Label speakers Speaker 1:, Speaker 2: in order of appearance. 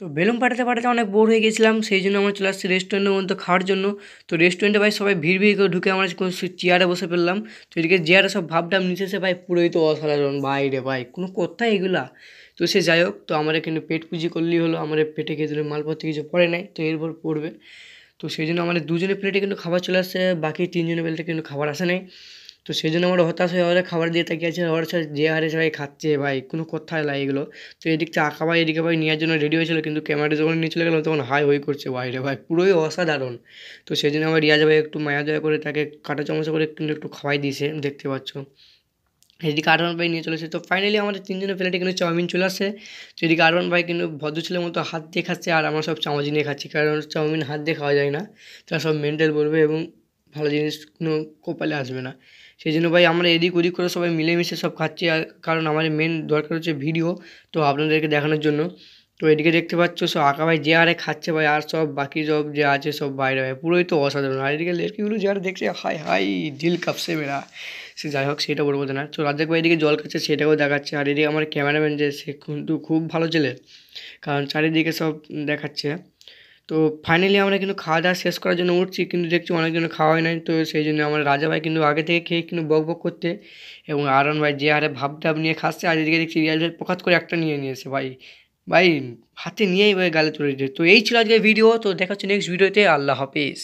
Speaker 1: তো বেলুন ফাটাতে অনেক বোর হয়ে গেছিলাম, সেই জন্য আমরা চলে আসছি রেস্টুরেন্টের মধ্যে খাওয়ার জন্য। তো রেস্টুরেন্টে ভাই সবাই ভিড় করে ঢুকে আমরা কোনো চেয়ারে বসে পড়লাম। তো এদিকে চেয়ারে সব ভাবটাম নিচেছে ভাই, পুরোই তো অসাধারণ ভাই রে ভাই, কোনো কথা এগুলা। তো সে যাই হোক, তো আমরা কিন্তু পেট পুজি করলেই হলো, আমাদের পেটে খেতে মালপত্র কিছু পড়ে নাই, তো এরপর পড়বে। তো সেই জন্য আমাদের দুজনের প্লেটে কিন্তু খাবার চলে আসছে, বাকি তিনজনের প্লেটে কিন্তু খাবার আসে নাই। তো সেই জন্য আমরা হতাশ হয়ে ওরা খাবার দিয়ে তাকিয়েছে, ওরা যে হারে সবাই খাচ্ছে ভাই, কোনো কথাই লাগে এগুলো। তো এদিক চা খাবার এদিকে ভাই নেওয়ার জন্য রেডি হয়েছিল, কিন্তু ক্যামেরা যখন নিয়ে চলে গেলাম তখন হাই হই করছে বাইরে ভাই, পুরোই অসাধারণ। তো সেই জন্য আমার রিয়াজ ভাই একটু মায়া দয়া করে তাকে কাঁটা চামচ করে একটু খাওয়াই দিয়েছে, দেখতে পাচ্ছ। এদিকে আরমান ভাই নিয়ে চলেছে। তো ফাইনালি আমাদের তিনজনের প্লেটে কিন্তু চাউমিন চলে আসে। তো এদিকে আরমান ভাই কিন্তু ভদ্র ছেলের মতো হাত দিয়ে খাচ্ছে, আর আমরা সব চামচ নিয়ে খাচ্ছি, কারণ চাউমিন হাত দিয়ে খাওয়া যায় না, তারা সব মেন্টাল বলবে এবং ভালো জিনিস কোনো কপালে আসবে না। সেই জন্য ভাই আমরা এদিক ওদিক করে সবাই মিলেমিশে সব খাচ্ছি, আর কারণ আমাদের মেন দরকার হচ্ছে ভিডিও, তো আপনাদেরকে দেখানোর জন্য। তো এদিকে দেখতে পাচ্ছ সব আঁকা ভাই যে আরে খাচ্ছে ভাই, আর সব বাকি সব যে আছে সব বাইরে ভাই, পুরোই তো অসাধারণ। আর এদিকে লেটকিগুলো যে আর দেখছে, হাই হাই দিল কাঁপছে মেরা। সে যাই হোক, সেটা বলবো না। তো রাজ্জাক ভাই এদিকে জল খাচ্ছে, সেটাও দেখাচ্ছে। আর এদিকে আমার ক্যামেরাম্যান যে, সে কিন্তু খুব ভালো ছেলে, কারণ চারিদিকে সব দেখাচ্ছে। তো ফাইনালি আমরা কিন্তু খাওয়া দাওয়া শেষ করার জন্য উঠছি, কিন্তু দেখছি অনেকজনের খাওয়া হয় নাই। তো সেই জন্য আমার রাজা ভাই কিন্তু আগে থেকে খেয়ে কিন্তু বক বক করতে, এবং আরন ভাই যে হারে ভাব টাব নিয়ে খাচ্ছে, আর এদিকে দেখছি রিয়াজ ভাই পকাত করে একটা নিয়ে নিয়েছে ভাই। ভাই হাতে নিয়েই ভাই গালে তুলে দিচ্ছে। তো এই ছিল আজকের ভিডিও, তো দেখা হচ্ছে নেক্সট ভিডিওতে। আল্লাহ হাফিজ।